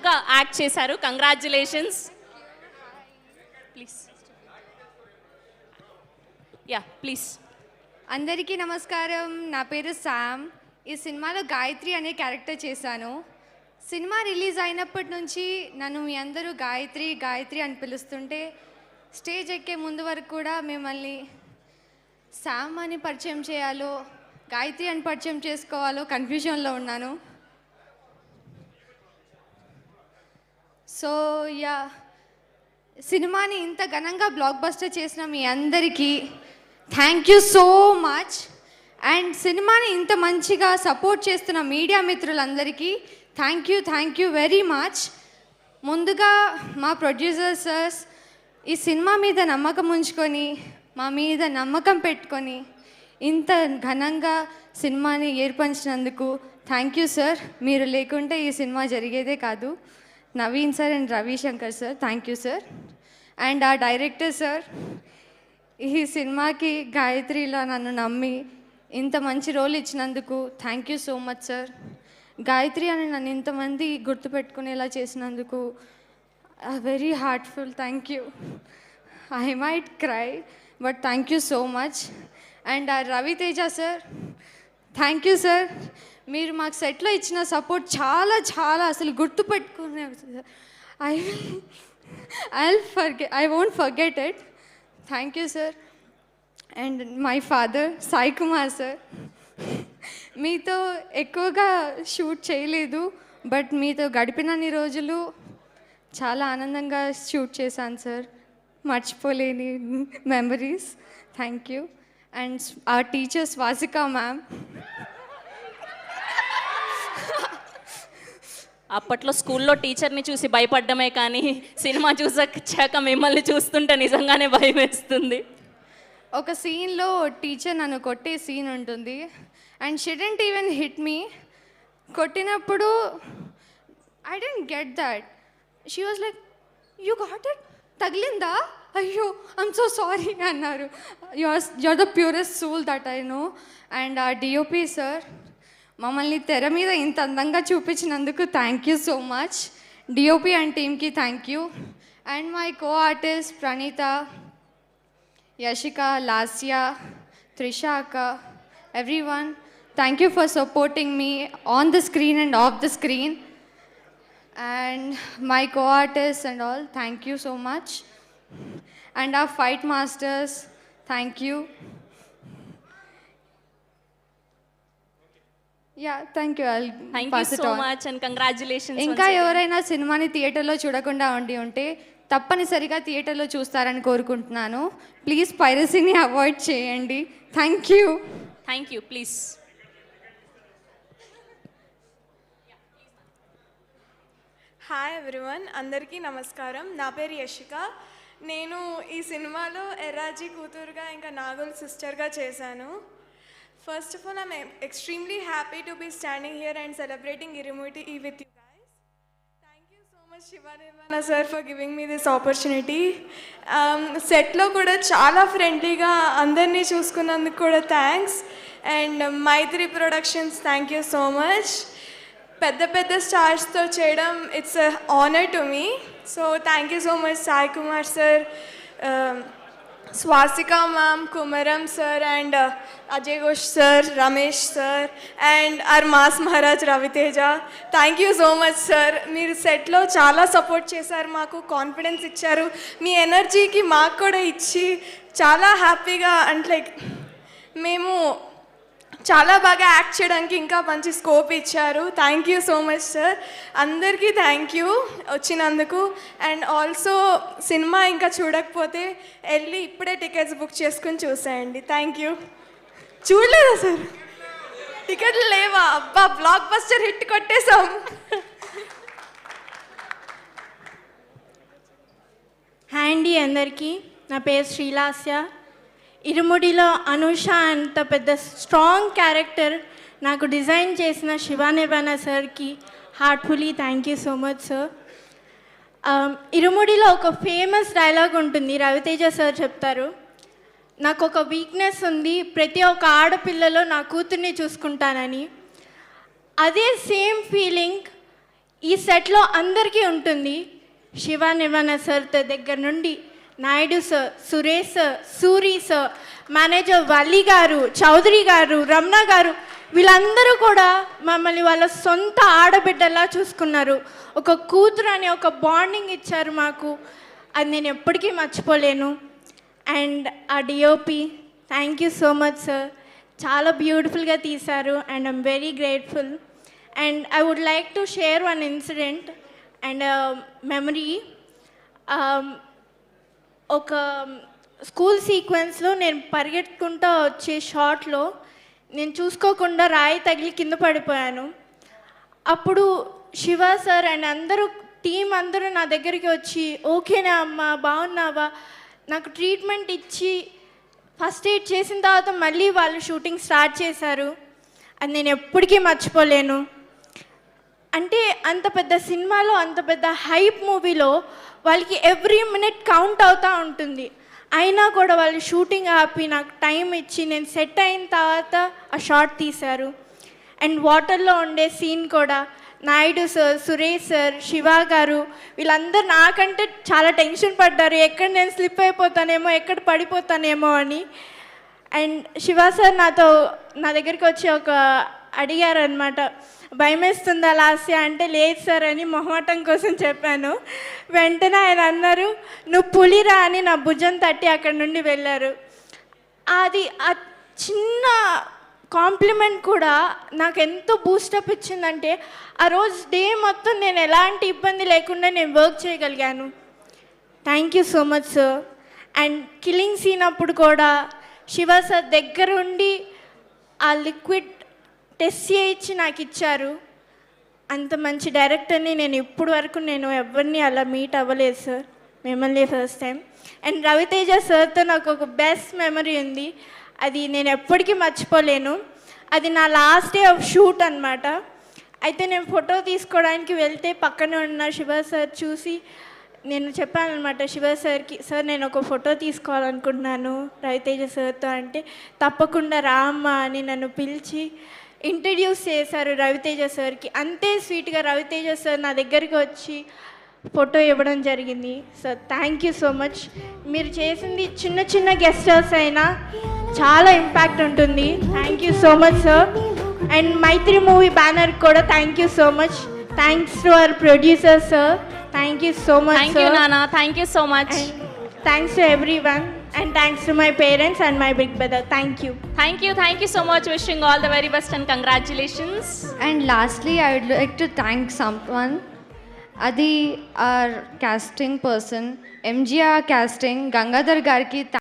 కూతురుగా యాక్ట్ చేశారు. Congratulations. Please please. అందరికీ నమస్కారం. నా పేరు శామ్. ఈ సినిమాలో గాయత్రి అనే క్యారెక్టర్ చేశాను. సినిమా రిలీజ్ అయినప్పటి నుంచి నన్ను మీ అందరూ గాయత్రి గాయత్రి అని పిలుస్తుంటే స్టేజ్ ఎక్కే ముందు వరకు కూడా మిమ్మల్ని శామ్ అని పరిచయం చేయాలో గాయత్రి అని పరిచయం చేసుకోవాలో కన్ఫ్యూజన్లో ఉన్నాను. సో సినిమాని ఇంత ఘనంగా బ్లాక్ బస్టర్ చేసిన మీ అందరికీ thank you so much. And సినిమాని ఇంత మంచిగా సపోర్ట్ చేస్తున్న మీడియా మిత్రులందరికీ థ్యాంక్ యూ వెరీ మచ్. ముందుగా మా ప్రొడ్యూసర్ సర్స్ ఈ సినిమా మీద నమ్మకం ఉంచుకొని మా మీద నమ్మకం పెట్టుకొని ఇంత ఘనంగా సినిమాని ఏర్పరిచినందుకు థ్యాంక్ యూ సార్. మీరు లేకుంటే ఈ సినిమా జరిగేదే కాదు. Naveen sir and Ravishankar sir thank you sir. And ఆ డైరెక్టర్ సార్ ఈ సినిమాకి గాయత్రిలో నన్ను నమ్మి ఇంత మంచి రోల్ ఇచ్చినందుకు thank you so much sir. Gayatri అని నన్ను ఇంతమంది గుర్తుపెట్టుకునేలా చేసినందుకు very heartful thank you. I might cry but thank you so much. And Raviteja sir thank you sir. మీరు మాకు సెట్లో ఇచ్చిన సపోర్ట్ చాలా చాలా అసలు గుర్తుపెట్టుకునే I won't forget it. Thank you sir. And my father Sai Kumar sir, మీతో ఎక్కువగా షూట్ చేయలేదు బట్ మీతో గడిపినన్ని రోజులు చాలా ఆనందంగా షూట్ చేశాను సార్. మర్చిపోలేని మెమరీస్. Thank you. అండ్ ఆ టీచర్ స్వాసిక మ్యామ్, అప్పట్లో స్కూల్లో టీచర్ని చూసి భయపడ్డమే కానీ సినిమా చూసాక మిమ్మల్ని చూస్తుంటే నిజంగానే భయం వేస్తుంది. ఒక సీన్లో టీచర్ నన్ను కొట్టే సీన్ ఉంటుంది and she didn't even hit me. కొట్టినప్పుడు I don't get that. She was like you got it, తగిలిందా, అయ్యో ఐమ్ సో సారీ అన్నారు. You're the purest soul that I know. And ఆ డిఓపి సార్ మమ్మల్ని తెర మీద ఇంత అందంగా చూపించినందుకు thank you so much. DOP and టీమ్కి thank you. And my co artist Praneetha, Yashika, Lasya, Trisha అక్క, everyone thank you for supporting me on the screen and of the screen. And my co-artists and all, thank you so much. And our fight masters, thank you. Yeah, thank you. Thank you so much and congratulations. ఇంకా ఎవరైనా సినిమాని థియేటర్లో చూడకుండా ఉంటే తప్పనిసరిగా థియేటర్లో చూస్తారని కోరుకుంటున్నాను. ప్లీజ్ పైరసీని అవాయిడ్ చేయండి. Thank you. Please. Hi everyone, అందరికీ నమస్కారం. నా పేరు యశిక. నేను ఈ సినిమాలో ఎర్రాజీ కూతురుగా ఇంకా నాగుల్ సిస్టర్గా చేశాను. First of all I'm extremely happy to be standing here and celebrating Irumudi with you guys. Thank you so much Shiva Nirmana sir for giving me this opportunity. సెట్లో కూడా చాలా ఫ్రెండ్లీగా అందరినీ చూసుకున్నందుకు కూడా thanks. And Mythri productions thank you so much. పెద్ద పెద్ద స్టార్స్తో చేయడం it's honour to me. So thank you so much Sai Kumar sir, Swasika ma'am, Kumaram sir and Ajay Ghosh sir, Ramesh sir and our mass Maharaj Ravi Teja. Thank you so much sir. మీరు సెట్లో చాలా సపోర్ట్ చేశారు, మాకు confidence ఇచ్చారు, మీ ఎనర్జీకి మాకు కూడా ఇచ్చి చాలా హ్యాపీగా అంటే లైక్ మేము చాలా బాగా యాక్ట్ చేయడానికి ఇంకా మంచి స్కోప్ ఇచ్చారు. Thank you so much sir. అందరికీ థ్యాంక్ యూ వచ్చినందుకు. అండ్ ఆల్సో సినిమా ఇంకా చూడకపోతే వెళ్ళి ఇప్పుడే టికెట్స్ బుక్ చేసుకుని చూసేయండి. Thank you. చూడలేదా సార్? టికెట్లు లేవా? అబ్బా, బ్లాక్ బస్టర్ హిట్ కొట్టేశాం. హాయ్ అండి అందరికీ. నా పేరు శ్రీలాస్య. ఇరుముడిలో అనూష అంత పెద్ద స్ట్రాంగ్ క్యారెక్టర్ నాకు డిజైన్ చేసిన శివ నిర్వాణ సార్కి heartfully thank you so much sir. ఇరుముడిలో ఒక ఫేమస్ డైలాగ్ ఉంటుంది, రవితేజ సార్ చెప్తారు, నాకు ఒక వీక్నెస్ ఉంది, ప్రతి ఒక్క ఆడపిల్లలో నా కూతుర్ని చూసుకుంటానని. అదే సేమ్ ఫీలింగ్ ఈ సెట్లో అందరికీ ఉంటుంది. శివ నిర్వాణ సార్ దగ్గర నుండి Naidu sir, Suresh sir, Suri sir, manager Valli గారు, చౌదరి గారు, రమణ గారు, వీళ్ళందరూ కూడా మమ్మల్ని వాళ్ళ సొంత ఆడబిడ్డలా చూసుకున్నారు. ఒక కూతురు అనే ఒక బాండింగ్ ఇచ్చారు మాకు. అది నేను ఎప్పటికీ మర్చిపోలేను. అండ్ ఆ DOP, thank you so much sir. చాలా బ్యూటిఫుల్గా తీశారు and I'm very grateful. And I would like to share one incident and memory. ఒక స్కూల్ సీక్వెన్స్లో నేను పరిగెత్తుకుంటూ వచ్చే షాట్లో నేను చూసుకోకుండా రాయి తగిలి కింద పడిపోయాను. అప్పుడు శివ సార్ అండ్ అందరూ టీం అందరూ నా దగ్గరికి వచ్చి, ఓకేనా అమ్మా, బాగున్నావా, నాకు ట్రీట్మెంట్ ఇచ్చి ఫస్ట్ ఎయిడ్ చేసిన తర్వాత మళ్ళీ వాళ్ళు షూటింగ్ స్టార్ట్ చేశారు. అది నేను ఎప్పటికీ మర్చిపోలేను. అంటే అంత పెద్ద సినిమాలో, అంత పెద్ద హైప్ మూవీలో వాళ్ళకి ఎవ్రీ మినిట్ కౌంట్ అవుతూ ఉంటుంది. అయినా కూడా వాళ్ళు షూటింగ్ ఆపి నాకు టైం ఇచ్చి నేను సెట్ అయిన తర్వాత ఆ షాట్ తీశారు. అండ్ వాటర్లో ఉండే సీన్ కూడా నాయుడు సార్, సురేష్ సార్, శివ గారు వీళ్ళందరూ నాకంటే చాలా టెన్షన్ పడ్డారు, ఎక్కడ నేను స్లిప్ అయిపోతానేమో, ఎక్కడ పడిపోతానేమో అని. అండ్ శివ సార్ నా దగ్గరికి వచ్చి అడిగారు అనమాట, భయమేస్తుందా లాస్య అంటే, లేదు సార్ అని మొహమాటం కోసం చెప్పాను. వెంటనే ఆయన అన్నారు, నువ్వు పులిరా అని నా భుజం తట్టి అక్కడి నుండి వెళ్ళారు. అది ఆ చిన్న కాంప్లిమెంట్ కూడా నాకు ఎంతో బూస్టప్ ఇచ్చిందంటే, ఆ రోజు డే మొత్తం నేను ఎలాంటి ఇబ్బంది లేకుండా నేను వర్క్ చేయగలిగాను. Thank you so much sir. And killing scene అప్పుడు కూడా శివ సార్ దగ్గరుండి ఆ లిక్విడ్ టెస్ట్ చేయించి నాకు ఇచ్చారు. అంత మంచి డైరెక్టర్ని నేను ఇప్పుడు వరకు ఎవరిని అలా మీట్ అవ్వలేదు సార్, మిమ్మల్ని ఫస్ట్ టైం. అండ్ రవితేజ సార్తో నాకు ఒక బెస్ట్ మెమరీ ఉంది, అది నేను ఎప్పటికీ మర్చిపోలేను. అది నా లాస్ట్ డే ఆఫ్ షూట్ అనమాట. అయితే నేను ఫోటో తీసుకోవడానికి వెళ్తే పక్కన ఉన్న శివ సార్ చూసి, నేను చెప్పాను అనమాట శివ సార్కి, సార్ నేను ఒక ఫోటో తీసుకోవాలనుకుంటున్నాను రవితేజ సార్తో అంటే, తప్పకుండా రామ్మా అని నన్ను పిలిచి ఇంట్రడ్యూస్ చేశారు రవితేజ సార్కి. అంతే స్వీట్గా రవితేజ సార్ నా దగ్గరికి వచ్చి ఫోటో ఇవ్వడం జరిగింది. Sir thank you so much. మీరు చేసింది చిన్న చిన్న గెస్టర్స్ అయినా చాలా ఇంపాక్ట్ ఉంటుంది. Thank you so much sir. And Mythri movie banner కూడా thank you so much. Thanks to our producer sir, thank you so much. Thank you నానా, thank you so much. Thanks to everyone and thanks to my parents and my big brother. Thank you. Thank you so much. Wishing all the very best and congratulations. And lastly, I would like to thank someone. Adi, our casting person, MGR casting, Gangadhar Garki.